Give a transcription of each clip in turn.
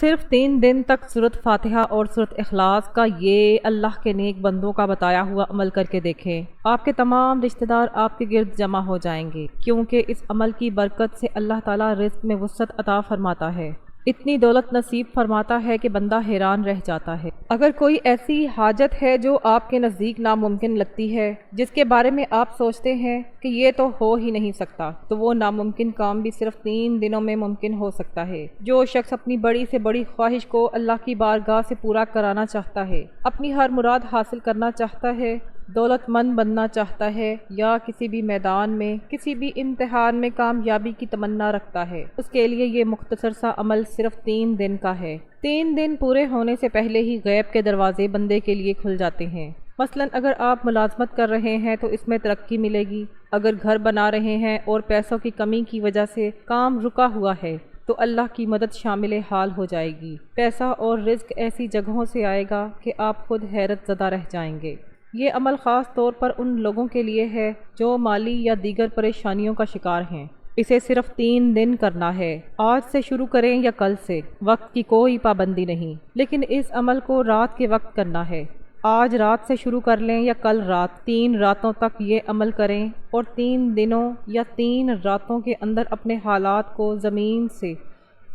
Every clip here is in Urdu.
صرف 3 دن تک سورۃ فاتحہ اور سورۃ اخلاص کا یہ اللہ کے نیک بندوں کا بتایا ہوا عمل کر کے دیکھیں، آپ کے تمام رشتہ دار آپ کے گرد جمع ہو جائیں گے، کیونکہ اس عمل کی برکت سے اللہ تعالیٰ رزق میں وسعت عطا فرماتا ہے، اتنی دولت نصیب فرماتا ہے کہ بندہ حیران رہ جاتا ہے۔ اگر کوئی ایسی حاجت ہے جو آپ کے نزدیک ناممکن لگتی ہے، جس کے بارے میں آپ سوچتے ہیں کہ یہ تو ہو ہی نہیں سکتا، تو وہ ناممکن کام بھی صرف 3 دنوں میں ممکن ہو سکتا ہے۔ جو شخص اپنی بڑی سے بڑی خواہش کو اللہ کی بارگاہ سے پورا کرانا چاہتا ہے، اپنی ہر مراد حاصل کرنا چاہتا ہے، دولت مند بننا چاہتا ہے، یا کسی بھی میدان میں کسی بھی امتحان میں کامیابی کی تمنا رکھتا ہے، اس کے لیے یہ مختصر سا عمل صرف 3 دن کا ہے۔ 3 دن پورے ہونے سے پہلے ہی غیب کے دروازے بندے کے لیے کھل جاتے ہیں۔ مثلا اگر آپ ملازمت کر رہے ہیں تو اس میں ترقی ملے گی، اگر گھر بنا رہے ہیں اور پیسوں کی کمی کی وجہ سے کام رکا ہوا ہے تو اللہ کی مدد شامل حال ہو جائے گی، پیسہ اور رزق ایسی جگہوں سے آئے گا کہ آپ خود حیرت زدہ رہ جائیں گے۔ یہ عمل خاص طور پر ان لوگوں کے لیے ہے جو مالی یا دیگر پریشانیوں کا شکار ہیں۔ اسے صرف 3 دن کرنا ہے، آج سے شروع کریں یا کل سے، وقت کی کوئی پابندی نہیں، لیکن اس عمل کو رات کے وقت کرنا ہے۔ آج رات سے شروع کر لیں یا کل رات، 3 راتوں تک یہ عمل کریں اور 3 دنوں یا 3 راتوں کے اندر اپنے حالات کو زمین سے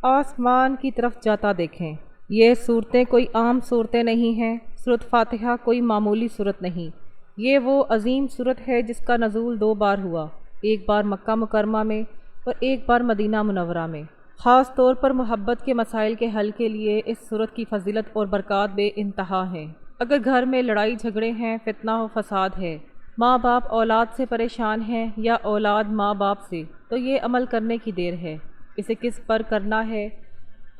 آسمان کی طرف جاتا دیکھیں۔ یہ صورتیں کوئی عام صورتیں نہیں ہیں، سورۃ فاتحہ کوئی معمولی صورت نہیں، یہ وہ عظیم صورت ہے جس کا نزول 2 بار ہوا، ایک بار مکہ مکرمہ میں اور ایک بار مدینہ منورہ میں۔ خاص طور پر محبت کے مسائل کے حل کے لیے اس صورت کی فضیلت اور برکات بے انتہا ہیں۔ اگر گھر میں لڑائی جھگڑے ہیں، فتنہ و فساد ہے، ماں باپ اولاد سے پریشان ہیں یا اولاد ماں باپ سے، تو یہ عمل کرنے کی دیر ہے۔ اسے کس پر کرنا ہے؟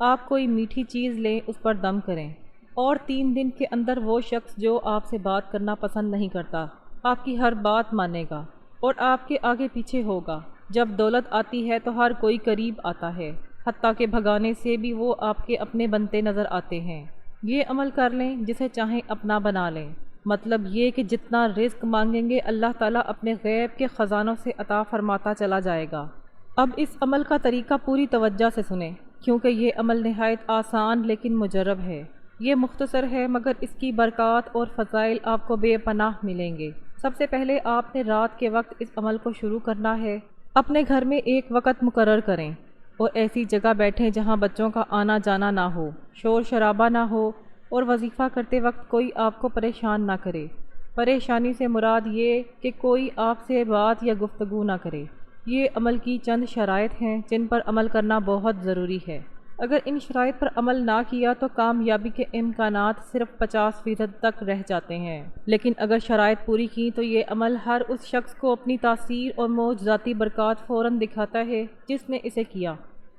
آپ کوئی میٹھی چیز لیں، اس پر دم کریں، اور 3 دن کے اندر وہ شخص جو آپ سے بات کرنا پسند نہیں کرتا، آپ کی ہر بات مانے گا اور آپ کے آگے پیچھے ہوگا۔ جب دولت آتی ہے تو ہر کوئی قریب آتا ہے، حتیٰ کہ بھگانے سے بھی وہ آپ کے اپنے بنتے نظر آتے ہیں۔ یہ عمل کر لیں، جسے چاہیں اپنا بنا لیں، مطلب یہ کہ جتنا رزق مانگیں گے اللہ تعالیٰ اپنے غیب کے خزانوں سے عطا فرماتا چلا جائے گا۔ اب اس عمل کا طریقہ پوری توجہ سے سنیں، کیونکہ یہ عمل نہایت آسان لیکن مجرب ہے۔ یہ مختصر ہے مگر اس کی برکات اور فضائل آپ کو بے پناہ ملیں گے۔ سب سے پہلے آپ نے رات کے وقت اس عمل کو شروع کرنا ہے۔ اپنے گھر میں ایک وقت مقرر کریں اور ایسی جگہ بیٹھیں جہاں بچوں کا آنا جانا نہ ہو، شور شرابہ نہ ہو، اور وظیفہ کرتے وقت کوئی آپ کو پریشان نہ کرے۔ پریشانی سے مراد یہ کہ کوئی آپ سے بات یا گفتگو نہ کرے۔ یہ عمل کی چند شرائط ہیں جن پر عمل کرنا بہت ضروری ہے۔ اگر ان شرائط پر عمل نہ کیا تو کامیابی کے امکانات صرف 50% تک رہ جاتے ہیں، لیکن اگر شرائط پوری کی تو یہ عمل ہر اس شخص کو اپنی تاثیر اور معجزاتی برکات فوراً دکھاتا ہے جس نے اسے کیا۔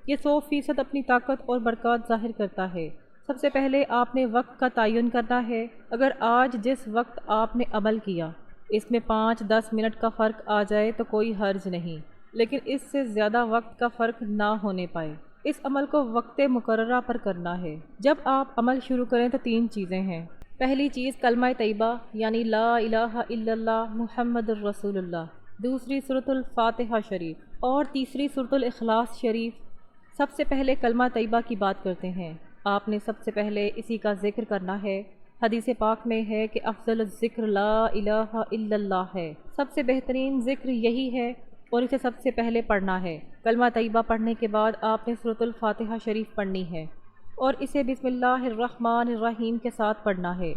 یہ 100% اپنی طاقت اور برکات ظاہر کرتا ہے۔ سب سے پہلے آپ نے وقت کا تعین کرنا ہے۔ اگر آج جس وقت آپ نے عمل کیا اس میں 5-10 منٹ کا فرق آ جائے تو کوئی حرج نہیں، لیکن اس سے زیادہ وقت کا فرق نہ ہونے پائے۔ اس عمل کو وقت مقررہ پر کرنا ہے۔ جب آپ عمل شروع کریں تو 3 چیزیں ہیں۔ پہلی چیز کلمہ طیبہ یعنی لا الہ الا اللہ محمد الرسول اللہ، دوسری سورۃ الفاتحہ شریف، اور تیسری سورۃ الاخلاص شریف۔ سب سے پہلے کلمہ طیبہ کی بات کرتے ہیں۔ آپ نے سب سے پہلے اسی کا ذکر کرنا ہے۔ حدیث پاک میں ہے کہ افضل الذکر لا الہ الا اللہ ہے، سب سے بہترین ذکر یہی ہے اور اسے سب سے پہلے پڑھنا ہے۔ کلمہ طیبہ پڑھنے کے بعد آپ نے سورۃ الفاتحہ شریف پڑھنی ہے اور اسے بسم اللہ الرحمن الرحیم کے ساتھ پڑھنا ہے،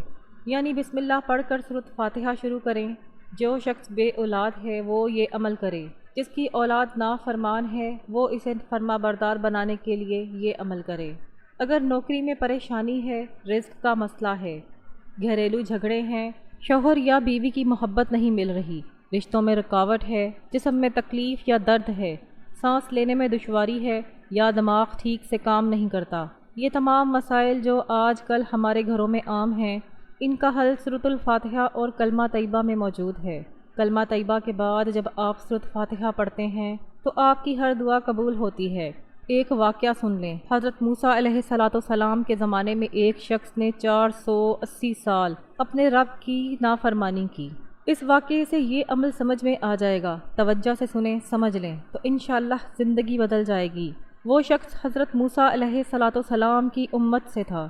یعنی بسم اللہ پڑھ کر سورۃ فاتحہ شروع کریں۔ جو شخص بے اولاد ہے وہ یہ عمل کرے، جس کی اولاد نافرمان ہے وہ اسے فرما بردار بنانے کے لیے یہ عمل کرے۔ اگر نوکری میں پریشانی ہے، رزق کا مسئلہ ہے، گھریلو جھگڑے ہیں، شوہر یا بیوی کی محبت نہیں مل رہی، رشتوں میں رکاوٹ ہے، جسم میں تکلیف یا درد ہے، سانس لینے میں دشواری ہے، یا دماغ ٹھیک سے کام نہیں کرتا، یہ تمام مسائل جو آج کل ہمارے گھروں میں عام ہیں، ان کا حل سورۃ الفاتحہ اور کلمہ طیبہ میں موجود ہے۔ کلمہ طیبہ کے بعد جب آپ سورۃ فاتحہ پڑھتے ہیں تو آپ کی ہر دعا قبول ہوتی ہے۔ ایک واقعہ سن لیں۔ حضرت موسیٰ علیہ السلام کے زمانے میں ایک شخص نے 480 سال اپنے رب کی نافرمانی کی۔ اس واقعے سے یہ عمل سمجھ میں آ جائے گا، توجہ سے سنیں، سمجھ لیں تو انشاءاللہ زندگی بدل جائے گی۔ وہ شخص حضرت موسیٰ علیہ السلام کی امت سے تھا۔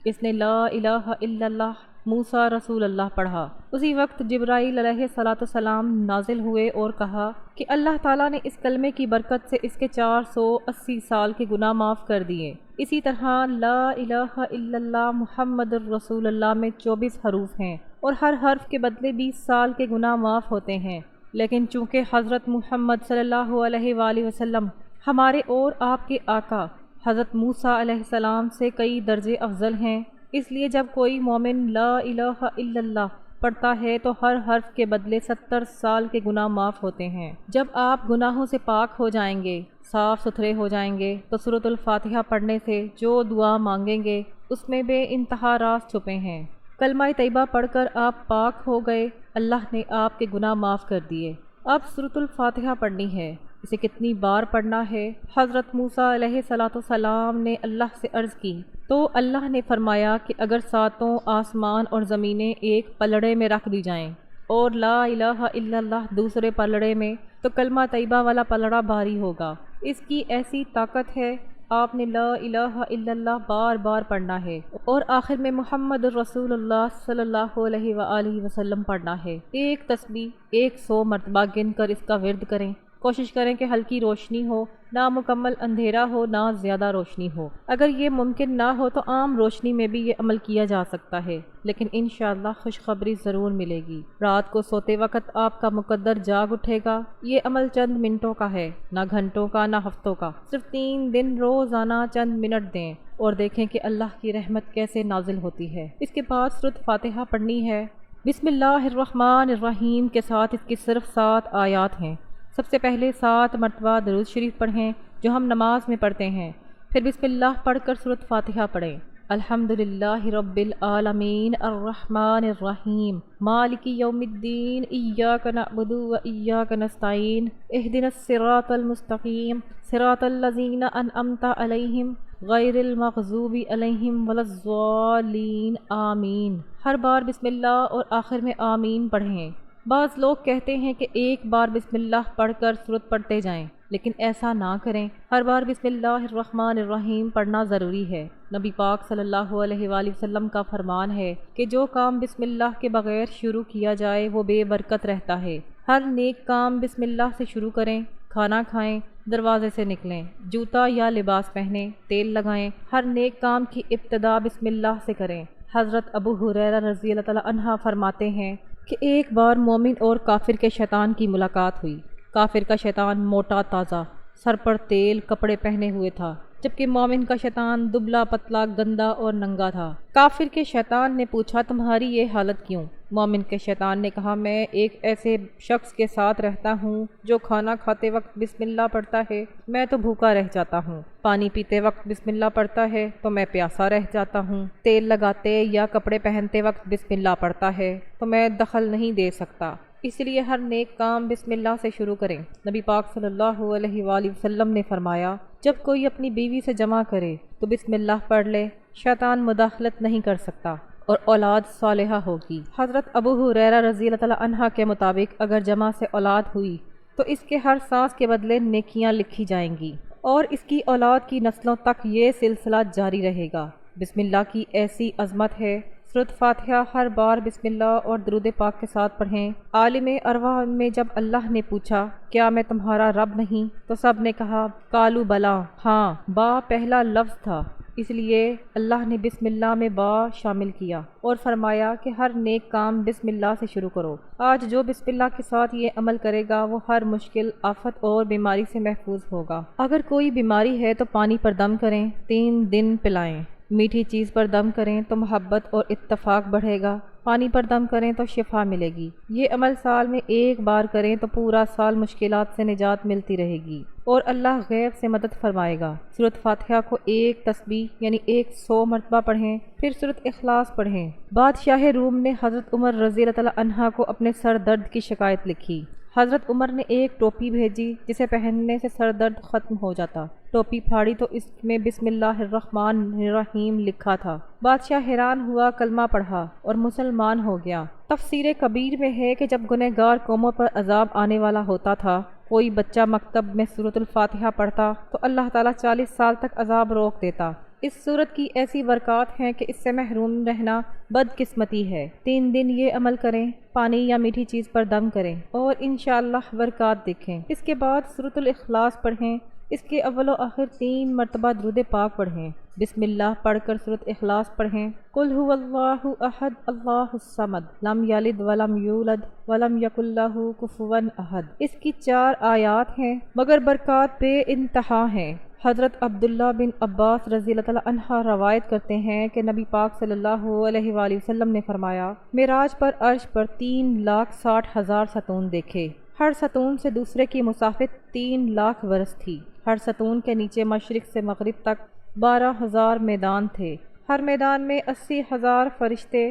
اس نے لا الہ الا اللہ موسیٰ رسول اللہ پڑھا۔ اسی وقت جبرائیل علیہ السلام نازل ہوئے اور کہا کہ اللہ تعالیٰ نے اس کلمے کی برکت سے اس کے 480 سال کے گناہ معاف کر دیے۔ اسی طرح لا الہ الا اللہ محمد الرسول اللہ میں 24 حروف ہیں اور ہر حرف کے بدلے 20 سال کے گناہ معاف ہوتے ہیں۔ لیکن چونکہ حضرت محمد صلی اللہ علیہ وآلہ وسلم ہمارے اور آپ کے آقا حضرت موسیٰ علیہ السلام سے کئی درجے افضل ہیں، اس لیے جب کوئی مومن لا الہ الا اللہ پڑھتا ہے تو ہر حرف کے بدلے 70 سال کے گناہ معاف ہوتے ہیں۔ جب آپ گناہوں سے پاک ہو جائیں گے، صاف ستھرے ہو جائیں گے، تو سورۃ الفاتحہ پڑھنے سے جو دعا مانگیں گے اس میں بے انتہا راز چھپے ہیں۔ کلمہ طیبہ پڑھ کر آپ پاک ہو گئے، اللہ نے آپ کے گناہ معاف کر دیے۔ اب سورۃ الفاتحہ پڑھنی ہے، اسے کتنی بار پڑھنا ہے؟ حضرت موسیٰ علیہ السلام نے اللہ سے عرض کی تو اللہ نے فرمایا کہ اگر ساتوں آسمان اور زمینیں ایک پلڑے میں رکھ دی جائیں اور لا الہ الا اللہ دوسرے پلڑے میں، تو کلمہ طیبہ والا پلڑا بھاری ہوگا۔ اس کی ایسی طاقت ہے، آپ نے لا الہ الا اللہ بار بار پڑھنا ہے اور آخر میں محمد الرسول اللہ صلی اللہ علیہ وآلہ وسلم پڑھنا ہے۔ ایک تسبیح 100 مرتبہ گن کر اس کا ورد کریں۔ کوشش کریں کہ ہلکی روشنی ہو، نہ مکمل اندھیرا ہو، نہ زیادہ روشنی ہو۔ اگر یہ ممکن نہ ہو تو عام روشنی میں بھی یہ عمل کیا جا سکتا ہے، لیکن انشاءاللہ خوشخبری ضرور ملے گی۔ رات کو سوتے وقت آپ کا مقدر جاگ اٹھے گا۔ یہ عمل چند منٹوں کا ہے، نہ گھنٹوں کا، نہ ہفتوں کا۔ صرف 3 دن روزانہ چند منٹ دیں اور دیکھیں کہ اللہ کی رحمت کیسے نازل ہوتی ہے۔ اس کے بعد سورۃ فاتحہ پڑھنی ہے۔ بسم اللہ الرحمن الرحیم کے ساتھ اس کی صرف 7 آیات ہیں۔ سب سے پہلے 7 مرتبہ درود شریف پڑھیں جو ہم نماز میں پڑھتے ہیں، پھر بسم اللہ پڑھ کر سورۃ فاتحہ پڑھیں۔ الحمدللہ رب العالمین الرحمن الرحیم مالک یوم الدین ایاک نعبد و ایاک نستعین اہدنا الصراط المستقیم صراط الذین انعمت علیہم غیر المغضوب علیہم ولا الضالین آمین۔ ہر بار بسم اللہ اور آخر میں آمین پڑھیں۔ بعض لوگ کہتے ہیں کہ ایک بار بسم اللہ پڑھ کر سورت پڑھتے جائیں، لیکن ایسا نہ کریں۔ ہر بار بسم اللہ الرحمن الرحیم پڑھنا ضروری ہے۔ نبی پاک صلی اللہ علیہ وآلہ وسلم کا فرمان ہے کہ جو کام بسم اللہ کے بغیر شروع کیا جائے وہ بے برکت رہتا ہے۔ ہر نیک کام بسم اللہ سے شروع کریں۔ کھانا کھائیں، دروازے سے نکلیں، جوتا یا لباس پہنیں، تیل لگائیں، ہر نیک کام کی ابتدا بسم اللہ سے کریں۔ حضرت ابو ہریرہ رضی اللہ تعالیٰ عنہ فرماتے ہیں کہ ایک بار مومن اور کافر کے شیطان کی ملاقات ہوئی۔ کافر کا شیطان موٹا تازہ، سر پر تیل، کپڑے پہنے ہوئے تھا، جبکہ مومن کا شیطان دبلا پتلا، گندا اور ننگا تھا۔ کافر کے شیطان نے پوچھا تمہاری یہ حالت کیوں؟ مومن کے شیطان نے کہا میں ایک ایسے شخص کے ساتھ رہتا ہوں جو کھانا کھاتے وقت بسم اللہ پڑھتا ہے، میں تو بھوکا رہ جاتا ہوں، پانی پیتے وقت بسم اللہ پڑھتا ہے تو میں پیاسا رہ جاتا ہوں، تیل لگاتے یا کپڑے پہنتے وقت بسم اللہ پڑھتا ہے تو میں دخل نہیں دے سکتا، اس لیے ہر نیک کام بسم اللہ سے شروع کریں۔ نبی پاک صلی اللہ علیہ وآلہ وسلم نے فرمایا جب کوئی اپنی بیوی سے جمع کرے تو بسم اللہ پڑھ لے، شیطان مداخلت نہیں کر سکتا اور اولاد صالحہ ہوگی۔ حضرت ابو ہریرہ رضی اللہ تعالیٰ عنہ کے مطابق اگر جمع سے اولاد ہوئی تو اس کے ہر سانس کے بدلے نیکیاں لکھی جائیں گی اور اس کی اولاد کی نسلوں تک یہ سلسلہ جاری رہے گا۔ بسم اللہ کی ایسی عظمت ہے۔ سورۃ فاتحہ ہر بار بسم اللہ اور درود پاک کے ساتھ پڑھیں۔ عالم ارواح میں جب اللہ نے پوچھا کیا میں تمہارا رب نہیں تو سب نے کہا قالوا بلا، ہاں، با پہلا لفظ تھا، اس لیے اللہ نے بسم اللہ میں با شامل کیا اور فرمایا کہ ہر نیک کام بسم اللہ سے شروع کرو۔ آج جو بسم اللہ کے ساتھ یہ عمل کرے گا وہ ہر مشکل، آفت اور بیماری سے محفوظ ہوگا۔ اگر کوئی بیماری ہے تو پانی پر دم کریں، 3 دن پلائیں۔ میٹھی چیز پر دم کریں تو محبت اور اتفاق بڑھے گا، پانی پر دم کریں تو شفا ملے گی۔ یہ عمل سال میں ایک بار کریں تو پورا سال مشکلات سے نجات ملتی رہے گی اور اللہ غیب سے مدد فرمائے گا۔ سورۃ فاتحہ کو ایک تسبیح یعنی 100 مرتبہ پڑھیں، پھر سورۃ اخلاص پڑھیں۔ بادشاہ روم نے حضرت عمر رضی اللہ تعالیٰ عنہ کو اپنے سر درد کی شکایت لکھی۔ حضرت عمر نے ایک ٹوپی بھیجی جسے پہننے سے سر درد ختم ہو جاتا۔ ٹوپی پھاڑی تو اس میں بسم اللہ الرحمن الرحیم لکھا تھا۔ بادشاہ حیران ہوا، کلمہ پڑھا اور مسلمان ہو گیا۔ تفسیر کبیر میں ہے کہ جب گنہگار قوموں پر عذاب آنے والا ہوتا تھا کوئی بچہ مکتب میں سورۃ الفاتحہ پڑھتا تو اللہ تعالیٰ 40 سال تک عذاب روک دیتا۔ اس صورت کی ایسی برکات ہیں کہ اس سے محروم رہنا بدقسمتی ہے۔ 3 دن یہ عمل کریں، پانی یا میٹھی چیز پر دم کریں اور انشاءاللہ برکات دیکھیں۔ اس کے بعد سورۃ الاخلاص پڑھیں۔ اس کے اول و آخر 3 مرتبہ درود پاک پڑھیں۔ بسم اللہ پڑھ کر سورۃ اخلاص پڑھیں۔ قل هو اللہ احد اللہ الصمد لم یلد ولم یولد ولم یکن لہ کفوا احد۔ اس کی 4 آیات ہیں مگر برکات بے انتہا ہیں۔ حضرت عبداللہ بن عباس رضی اللہ تعالیٰ عنہ روایت کرتے ہیں کہ نبی پاک صلی اللہ علیہ وآلہ وسلم نے فرمایا، معراج پر عرش پر 3,60,000 ستون دیکھے۔ ہر ستون سے دوسرے کی مسافت 3 لاکھ برس تھی۔ ہر ستون کے نیچے مشرق سے مغرب تک 12,000 میدان تھے۔ ہر میدان میں 80,000 فرشتے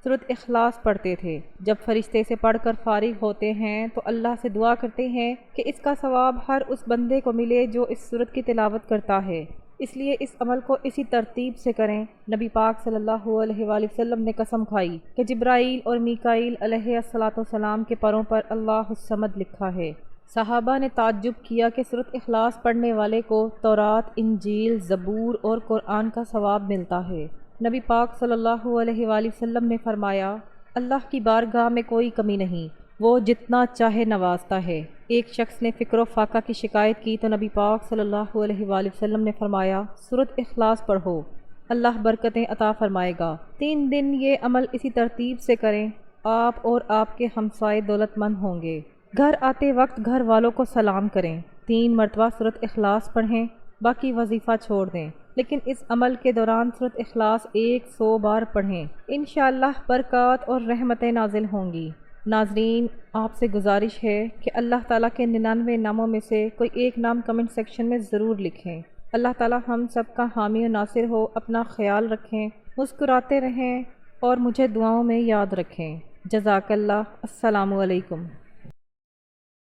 سورۃ اخلاص پڑھتے تھے۔ جب فرشتے سے پڑھ کر فارغ ہوتے ہیں تو اللہ سے دعا کرتے ہیں کہ اس کا ثواب ہر اس بندے کو ملے جو اس سورت کی تلاوت کرتا ہے۔ اس لیے اس عمل کو اسی ترتیب سے کریں۔ نبی پاک صلی اللہ علیہ وآلہ وسلم نے قسم کھائی کہ جبرائیل اور میکائیل علیہ السلام کے پروں پر اللہ الصمد لکھا ہے۔ صحابہ نے تعجب کیا کہ سورۃ اخلاص پڑھنے والے کو تورات، انجیل، زبور اور قرآن کا ثواب ملتا ہے۔ نبی پاک صلی اللہ علیہ وآلہ وسلم نے فرمایا، اللہ کی بارگاہ میں کوئی کمی نہیں، وہ جتنا چاہے نوازتا ہے۔ ایک شخص نے فقر و فاقہ کی شکایت کی تو نبی پاک صلی اللہ علیہ وآلہ وسلم نے فرمایا، سورۃ اخلاص پڑھو، اللہ برکتیں عطا فرمائے گا۔ 3 دن یہ عمل اسی ترتیب سے کریں، آپ اور آپ کے ہمسائے دولت مند ہوں گے۔ گھر آتے وقت گھر والوں کو سلام کریں۔ 3 مرتبہ سورۃ اخلاص پڑھیں، باقی وظیفہ چھوڑ دیں، لیکن اس عمل کے دوران سورۃ اخلاص 100 بار پڑھیں۔ انشاءاللہ برکات اور رحمتیں نازل ہوں گی۔ ناظرین، آپ سے گزارش ہے کہ اللہ تعالیٰ کے 99 ناموں میں سے کوئی ایک نام کمنٹ سیکشن میں ضرور لکھیں۔ اللہ تعالیٰ ہم سب کا حامی و ناصر ہو۔ اپنا خیال رکھیں، مسکراتے رہیں اور مجھے دعاؤں میں یاد رکھیں۔ جزاک اللہ۔ السلام علیکم۔